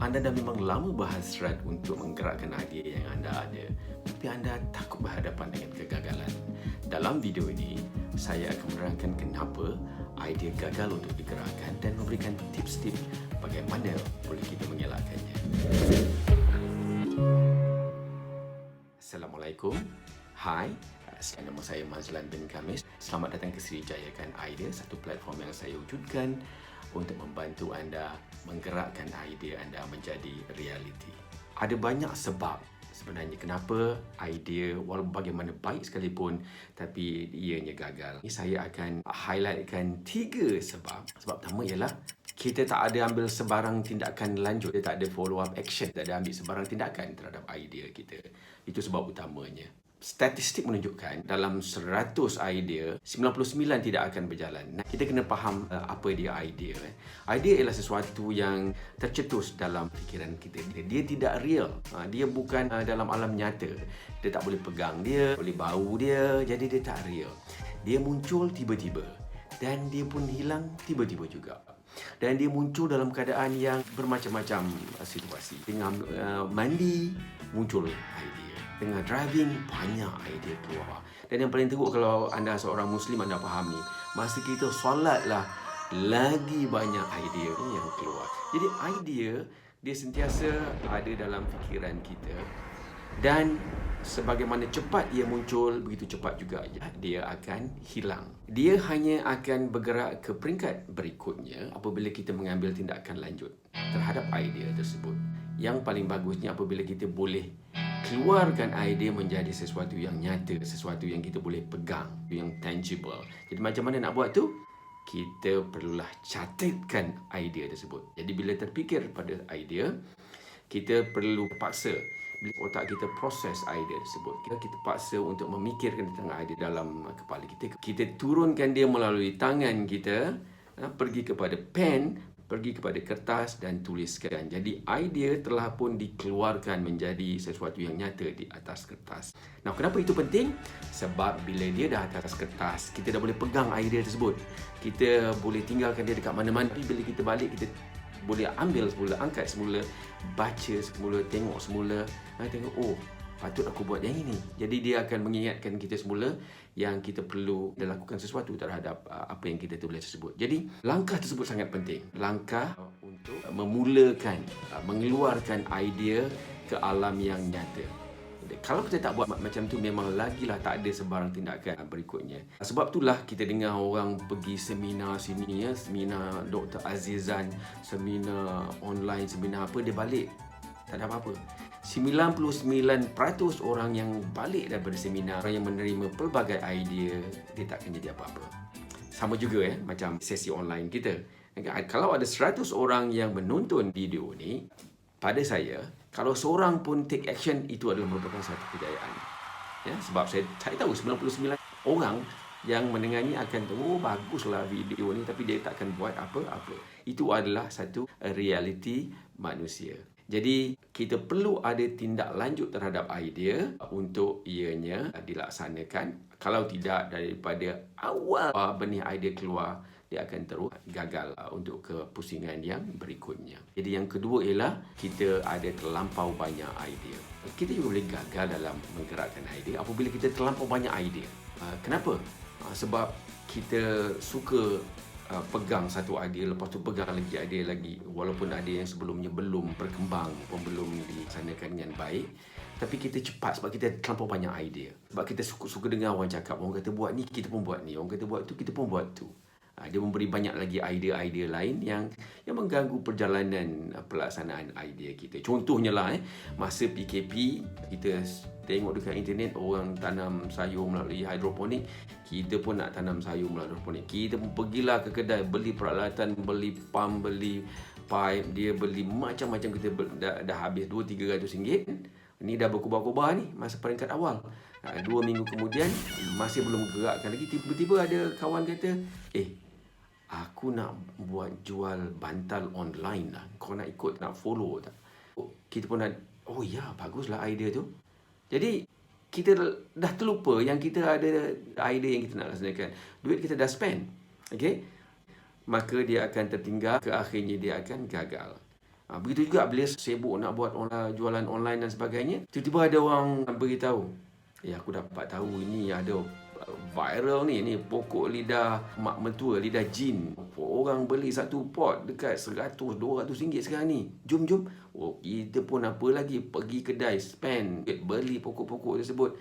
Anda dah memang lama berhasrat untuk menggerakkan idea yang anda ada, tapi anda takut berhadapan dengan kegagalan. Dalam video ini, saya akan menerangkan kenapa idea gagal untuk digerakkan dan memberikan tips-tips bagaimana boleh kita mengelakkannya. Assalamualaikum. Hai, nama saya Mazlan bin Khamis. Selamat datang ke Srijayakan Idea, satu platform yang saya wujudkan untuk membantu anda menggerakkan idea anda menjadi realiti. Ada banyak sebab sebenarnya kenapa idea walaupun bagaimana baik sekalipun tapi ianya gagal. Ini saya akan highlightkan 3 sebab. Sebab pertama ialah kita tak ada ambil sebarang tindakan lanjut, kita tak ada follow up action, tak ada ambil sebarang tindakan terhadap idea kita. Itu sebab utamanya. Statistik menunjukkan dalam 100 idea, 99 tidak akan berjalan. Kita kena faham apa dia idea. Idea ialah sesuatu yang tercetus dalam fikiran kita. Dia tidak real. Dia bukan dalam alam nyata. Dia tak boleh pegang dia, boleh bau dia, jadi dia tak real. Dia muncul tiba-tiba dan dia pun hilang tiba-tiba juga. Dan dia muncul dalam keadaan yang bermacam-macam situasi. Tengah mandi, muncul idea. Tengah driving, banyak idea keluar. Dan yang paling teruk kalau anda seorang Muslim, anda faham ni, masa kita solat lah, lagi banyak idea yang keluar. Jadi idea, dia sentiasa ada dalam fikiran kita. Dan sebagaimana cepat ia muncul, begitu cepat juga dia akan hilang. Dia hanya akan bergerak ke peringkat berikutnya apabila kita mengambil tindakan lanjut terhadap idea tersebut. Yang paling bagusnya apabila kita boleh keluarkan idea menjadi sesuatu yang nyata, sesuatu yang kita boleh pegang, yang tangible. Jadi macam mana nak buat tu? Kita perlulah catatkan idea tersebut. Jadi bila terfikir pada idea, kita perlu paksa bila otak kita proses idea tersebut. Kita paksa untuk memikirkan tentang idea dalam kepala kita. Kita turunkan dia melalui tangan kita, pergi kepada pen, pergi kepada kertas dan tuliskan. Jadi idea telah pun dikeluarkan menjadi sesuatu yang nyata di atas kertas. Nah, kenapa itu penting? Sebab bila dia dah atas kertas, kita dah boleh pegang idea tersebut. Kita boleh tinggalkan dia dekat mana-mana. Bila kita balik, kita boleh ambil semula, angkat semula, baca semula, tengok semula. Tengok, oh, patut aku buat yang ini. Jadi dia akan mengingatkan kita semula yang kita perlu lakukan sesuatu terhadap apa yang kita tulis tersebut. Jadi langkah tersebut sangat penting. Langkah untuk memulakan, mengeluarkan idea ke alam yang nyata. Kalau kita tak buat macam tu, memang lagilah tak ada sebarang tindakan berikutnya. Sebab itulah kita dengar orang pergi seminar sini, seminar Dr. Azizan, seminar online, seminar apa, dia balik tak ada apa-apa. 99% orang yang balik daripada seminar, orang yang menerima pelbagai idea, dia takkan jadi apa-apa. Sama juga macam sesi online kita. Kalau ada 100 orang yang menonton video ni, pada saya, kalau seorang pun take action, itu adalah merupakan satu kejayaan. Sebab saya tahu 99 orang yang mendengar ni akan tahu, oh baguslah video ni, tapi dia takkan buat apa-apa. Itu adalah satu realiti manusia. Jadi kita perlu ada tindak lanjut terhadap idea untuk ianya dilaksanakan. Kalau tidak, daripada awal benih idea keluar, dia akan terus gagal untuk kepusingan yang berikutnya. Jadi yang kedua ialah kita ada terlampau banyak idea. Kita juga boleh gagal dalam menggerakkan idea apabila kita terlampau banyak idea. Kenapa? Sebab kita suka pegang satu idea, lepas tu pegang lagi idea lagi, walaupun ada yang sebelumnya belum berkembang, belum dilaksanakan dengan baik, tapi kita cepat sebab kita terlampau banyak idea. Sebab kita suka dengar orang cakap, orang kata buat ni, kita pun buat ni, orang kata buat tu, kita pun buat tu. Dia memberi banyak lagi idea-idea lain yang mengganggu perjalanan pelaksanaan idea kita. Contohnya lah, masa PKP, kita tengok dekat internet orang tanam sayur melalui hidroponik. Kita pun nak tanam sayur melalui hidroponik. Kita pun pergilah ke kedai, beli peralatan, beli pump, beli pipe, dia beli macam-macam. Kita dah habis RM200-300. Ni dah berkubah-kubah ni masa peringkat awal. 2 minggu kemudian masih belum gerakkan lagi. Tiba-tiba ada kawan kata, aku nak buat jual bantal online lah. Kau nak ikut, nak follow tak? Kita pun oh ya, baguslah idea tu. Jadi kita dah terlupa yang kita ada idea yang kita nak laksanakan. Duit kita dah spend. Okay? Maka dia akan tertinggal, ke akhirnya dia akan gagal. Begitu juga bila sibuk nak buat jualan online dan sebagainya, tiba-tiba ada orang beritahu, aku dapat tahu ini ada viral ni pokok lidah mak mentua, lidah jin. Orang beli satu pot dekat 100-200 ringgit sekarang ni. Jom. Kita pun apa lagi, pergi kedai, spend, beli pokok-pokok tersebut.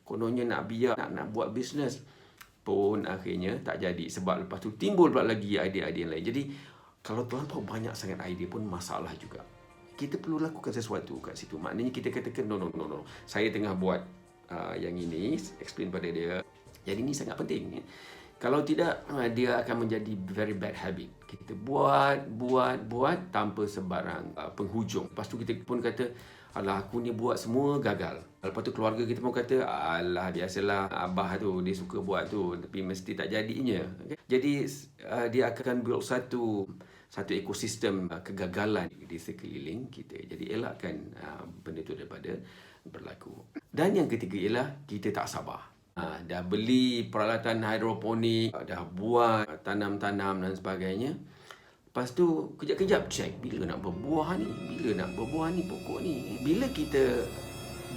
Kononnya nak biar nak buat bisnes. Pun akhirnya tak jadi. Sebab lepas tu timbul pula lagi idea-idea lain. Jadi kalau terlampau banyak sangat idea pun masalah juga. Kita perlu lakukan sesuatu kat situ. Maknanya kita katakan, no. Saya tengah buat yang ini, explain pada dia. Jadi ini sangat penting. Kalau tidak, dia akan menjadi very bad habit. Kita buat tanpa sebarang penghujung. Lepas tu kita pun kata, alah aku ni buat semua gagal. Lepas tu keluarga kita pun kata, alah biasalah abah tu dia suka buat tu tapi mesti tak jadinya. Okay? Jadi dia akan build satu ekosistem kegagalan di sekeliling kita. Jadi elakkan benda tu daripada berlaku. Dan yang ketiga ialah kita tak sabar. Dah beli peralatan hidroponik, dah buat tanam-tanam dan sebagainya. Lepas tu kejap-kejap check bila nak berbuah ni pokok ni. Bila kita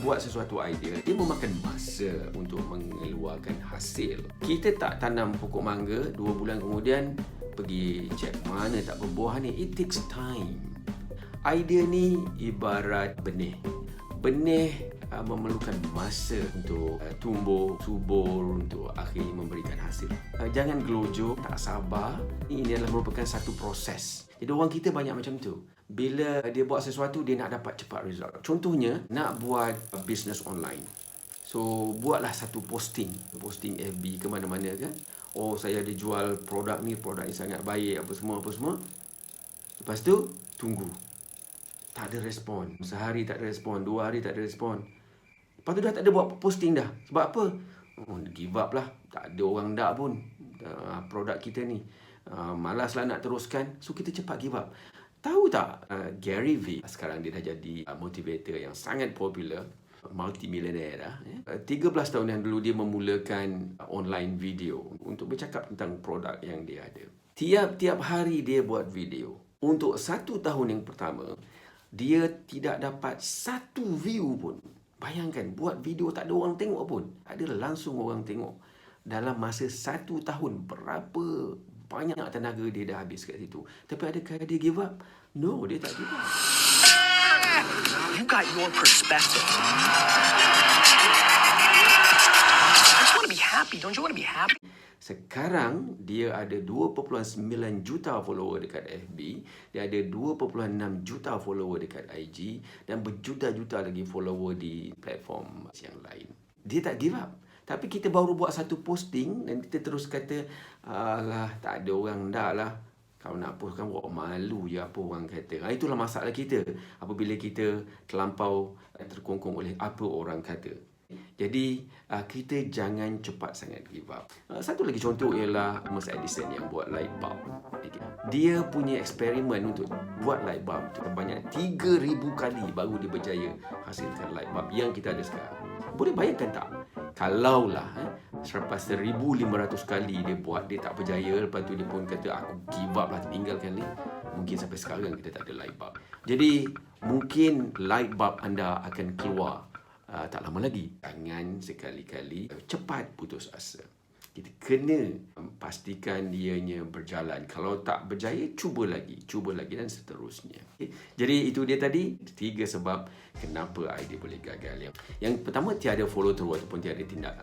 buat sesuatu idea, dia memakan masa untuk mengeluarkan hasil. Kita tak tanam pokok mangga, 2 bulan kemudian pergi check mana tak berbuah ni. It takes time. Idea ni ibarat benih. Benih memerlukan masa untuk tumbuh, subur, untuk akhirnya memberikan hasil. Jangan gelojoh, tak sabar. Ini adalah merupakan satu proses. Jadi orang kita banyak macam tu. Bila dia buat sesuatu, dia nak dapat cepat result. Contohnya, nak buat bisnes online. So, buatlah satu posting FB ke mana-mana kan. Saya ada jual produk ni sangat baik, apa semua. Lepas tu, tunggu. Tak ada respon. Sehari tak ada respon, 2 hari tak ada respon. Lepas tu dah tak ada buat posting dah. Sebab apa? Give up lah. Tak ada orang nak pun produk kita ni. Malaslah nak teruskan. So kita cepat give up. Tahu tak Gary V sekarang dia dah jadi motivator yang sangat popular, multimillionaire dah. 13 tahun yang dulu dia memulakan online video untuk bercakap tentang produk yang dia ada. Tiap-tiap hari dia buat video. Untuk 1 tahun yang pertama, dia tidak dapat 1 view pun. Bayangkan, buat video tak ada orang tengok pun. Ada langsung orang tengok. Dalam masa 1 tahun, berapa banyak tenaga dia dah habis kat situ. Tapi adakah dia give up? No, dia tak give up. You got your perspective. I just want to be happy. Don't you want to be happy? Sekarang dia ada 2.9 juta follower dekat FB, dia ada 2.6 juta follower dekat IG dan berjuta-juta lagi follower di platform yang lain. Dia tak give up. Tapi kita baru buat satu posting dan kita terus kata, alah tak ada orang dah lah. Kalau nak postkan buat malu je apa orang kata. Itulah masalah kita apabila kita terlampau terkongkong oleh apa orang kata. Jadi kita jangan cepat sangat give up. Satu lagi contoh ialah Thomas Edison yang buat light bulb. Dia punya eksperimen untuk buat light bulb sebanyak 3,000 kali baru dia berjaya hasilkan light bulb yang kita ada sekarang. Boleh bayangkan tak? Kalaulah selepas 1,500 kali dia buat, dia tak berjaya, lepas tu dia pun kata aku give up lah, tinggalkan ni. Mungkin sampai sekarang kita tak ada light bulb. Jadi mungkin light bulb anda akan keluar tak lama lagi. Jangan sekali-kali cepat putus asa. Kita kena pastikan ianya berjalan. Kalau tak berjaya, cuba lagi dan seterusnya. Okay. Jadi itu dia tadi 3 sebab kenapa idea boleh gagal. Yang pertama, tiada follow through ataupun tiada tindak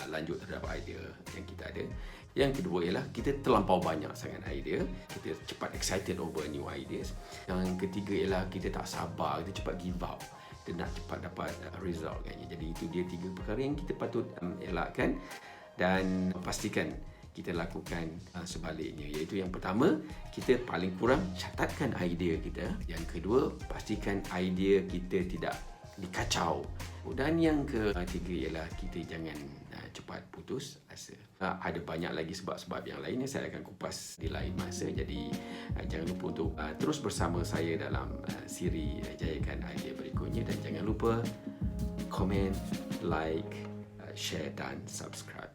lanjut terhadap idea yang kita ada. Yang kedua ialah kita terlampau banyak sangat idea. Kita cepat excited over new ideas. Yang ketiga ialah kita tak sabar, kita cepat give up. Kita nak cepat dapat result kan. Jadi itu dia 3 perkara yang kita patut elakkan dan pastikan kita lakukan sebaliknya. Iaitu yang pertama, kita paling kurang catatkan idea kita. Yang kedua, pastikan idea kita tidak dikacau. Dan yang ketiga ialah kita jangan cepat putus asa. Ada banyak lagi sebab-sebab yang lainnya saya akan kupas di lain masa. Jadi jangan lupa untuk terus bersama saya dalam siri Jayakan Idea berikutnya. Dan jangan lupa komen, like, share dan subscribe.